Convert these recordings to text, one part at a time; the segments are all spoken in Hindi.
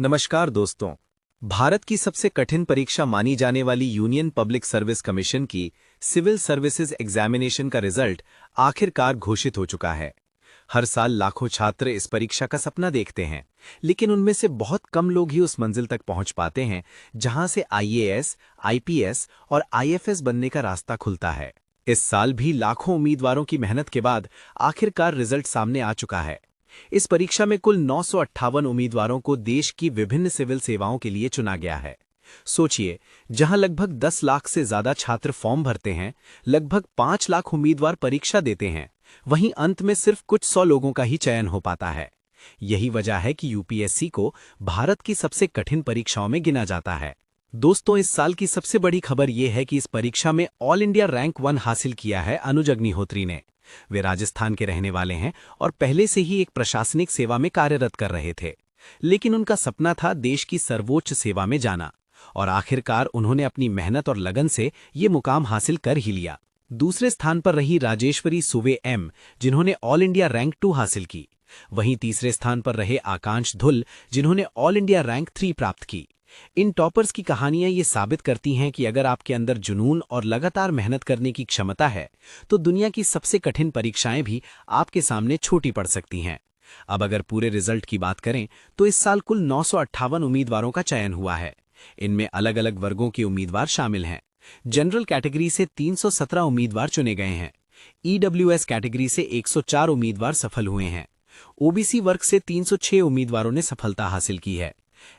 नमस्कार दोस्तों। भारत की सबसे कठिन परीक्षा मानी जाने वाली यूनियन पब्लिक सर्विस कमीशन की सिविल सर्विसेज एग्जामिनेशन का रिजल्ट आखिरकार घोषित हो चुका है। हर साल लाखों छात्र इस परीक्षा का सपना देखते हैं, लेकिन उनमें से बहुत कम लोग ही उस मंजिल तक पहुंच पाते हैं जहां से आईएएस, आईपीएस और आईएफएस बनने का रास्ता खुलता है। इस साल भी लाखों उम्मीदवारों की मेहनत के बाद आखिरकार रिजल्ट सामने आ चुका है। इस परीक्षा में कुल 958 उम्मीदवारों को देश की विभिन्न सिविल सेवाओं के लिए चुना गया है। सोचिए, जहां लगभग 10 लाख से ज्यादा छात्र फॉर्म भरते हैं, लगभग 5 लाख उम्मीदवार परीक्षा देते हैं, वहीं अंत में सिर्फ कुछ 100 लोगों का ही चयन हो पाता है। यही वजह है कि यूपीएससी को भारत की सबसे कठिन परीक्षाओं में गिना जाता है। दोस्तों, इस साल की सबसे बड़ी खबर यह है कि इस परीक्षा में ऑल इंडिया रैंक 1 हासिल किया है अनुज अग्निहोत्री ने। वे राजस्थान के रहने वाले हैं और पहले से ही एक प्रशासनिक सेवा में कार्यरत कर रहे थे, लेकिन उनका सपना था देश की सर्वोच्च सेवा में जाना, और आखिरकार उन्होंने अपनी मेहनत और लगन से ये मुकाम हासिल कर ही लिया। दूसरे स्थान पर रही राजेश्वरी सुवे एम, जिन्होंने ऑल इंडिया रैंक 2 हासिल की। वहीं तीसरे स्थान पर रहे आकांश धुल, जिन्होंने ऑल इंडिया रैंक 3 प्राप्त की। इन टॉपर्स की कहानियां ये साबित करती हैं कि अगर आपके अंदर जुनून और लगातार मेहनत करने की क्षमता है, तो दुनिया की सबसे कठिन परीक्षाएं भी आपके सामने छोटी पड़ सकती हैं। अब अगर पूरे रिजल्ट की बात करें तो इस साल कुल 958 उम्मीदवारों का चयन हुआ है। इनमें अलग अलग वर्गों के उम्मीदवार शामिल हैं। जनरल कैटेगरी से 317 उम्मीदवार चुने गए हैं। ईडब्ल्यूएस कैटेगरी से 104 उम्मीदवार सफल हुए हैं। ओबीसी वर्ग से 306 उम्मीदवारों ने सफलता हासिल की है।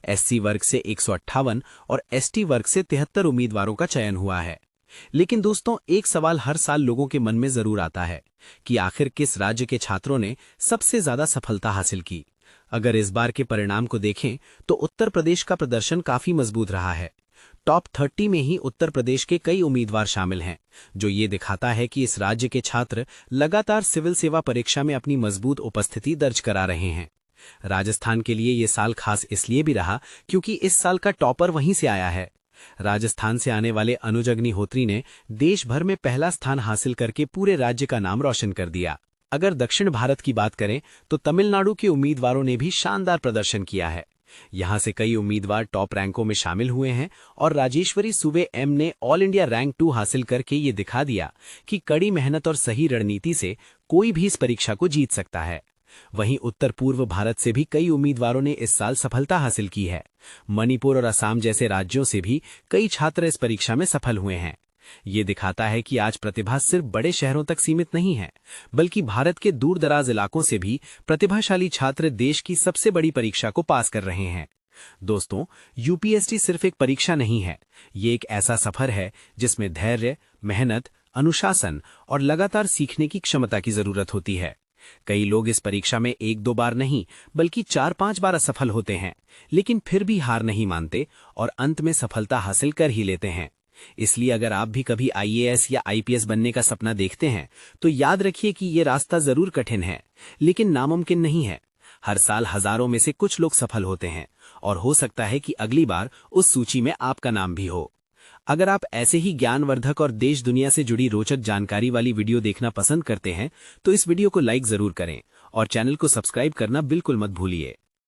एससी वर्ग से 158 और एसटी वर्ग से 73 उम्मीदवारों का चयन हुआ है। लेकिन दोस्तों, एक सवाल हर साल लोगों के मन में जरूर आता है कि आखिर किस राज्य के छात्रों ने सबसे ज्यादा सफलता हासिल की। अगर इस बार के परिणाम को देखें तो उत्तर प्रदेश का प्रदर्शन काफी मजबूत रहा है। टॉप 30 में ही उत्तर प्रदेश के कई उम्मीदवार शामिल हैं, जो ये दिखाता है कि इस राज्य के छात्र लगातार सिविल सेवा परीक्षा में अपनी मजबूत उपस्थिति दर्ज करा रहे हैं। राजस्थान के लिए ये साल खास इसलिए भी रहा क्योंकि इस साल का टॉपर वहीं से आया है। राजस्थान से आने वाले अनुज अग्निहोत्री ने देश भर में पहला स्थान हासिल करके पूरे राज्य का नाम रोशन कर दिया। अगर दक्षिण भारत की बात करें तो तमिलनाडु के उम्मीदवारों ने भी शानदार प्रदर्शन किया है। यहां से कई उम्मीदवार टॉप रैंकों में शामिल हुए हैं और राजेश्वरी सुबे एम ने ऑल इंडिया रैंक 2 हासिल करके ये दिखा दिया कि कड़ी मेहनत और सही रणनीति से कोई भी इस परीक्षा को जीत सकता है। वहीं उत्तर पूर्व भारत से भी कई उम्मीदवारों ने इस साल सफलता हासिल की है। मणिपुर और असम जैसे राज्यों से भी कई छात्र इस परीक्षा में सफल हुए हैं। ये दिखाता है कि आज प्रतिभा सिर्फ बड़े शहरों तक सीमित नहीं है, बल्कि भारत के दूर दराज इलाकों से भी प्रतिभाशाली छात्र देश की सबसे बड़ी परीक्षा को पास कर रहे हैं। दोस्तों, यूपीएससी सिर्फ एक परीक्षा नहीं है, ये एक ऐसा सफर है जिसमें धैर्य, मेहनत, अनुशासन और लगातार सीखने की क्षमता की जरूरत होती है। कई लोग इस परीक्षा में 1-2 बार नहीं बल्कि 4-5 बार असफल होते हैं, लेकिन फिर भी हार नहीं मानते और अंत में सफलता हासिल कर ही लेते हैं। इसलिए अगर आप भी कभी आईएएस या आईपीएस बनने का सपना देखते हैं तो याद रखिए कि ये रास्ता जरूर कठिन है, लेकिन नामुमकिन नहीं है। हर साल हजारों में से कुछ लोग सफल होते हैं और हो सकता है कि अगली बार उस सूची में आपका नाम भी हो। अगर आप ऐसे ही ज्ञानवर्धक और देश दुनिया से जुड़ी रोचक जानकारी वाली वीडियो देखना पसंद करते हैं तो इस वीडियो को लाइक जरूर करें और चैनल को सब्सक्राइब करना बिल्कुल मत भूलिए।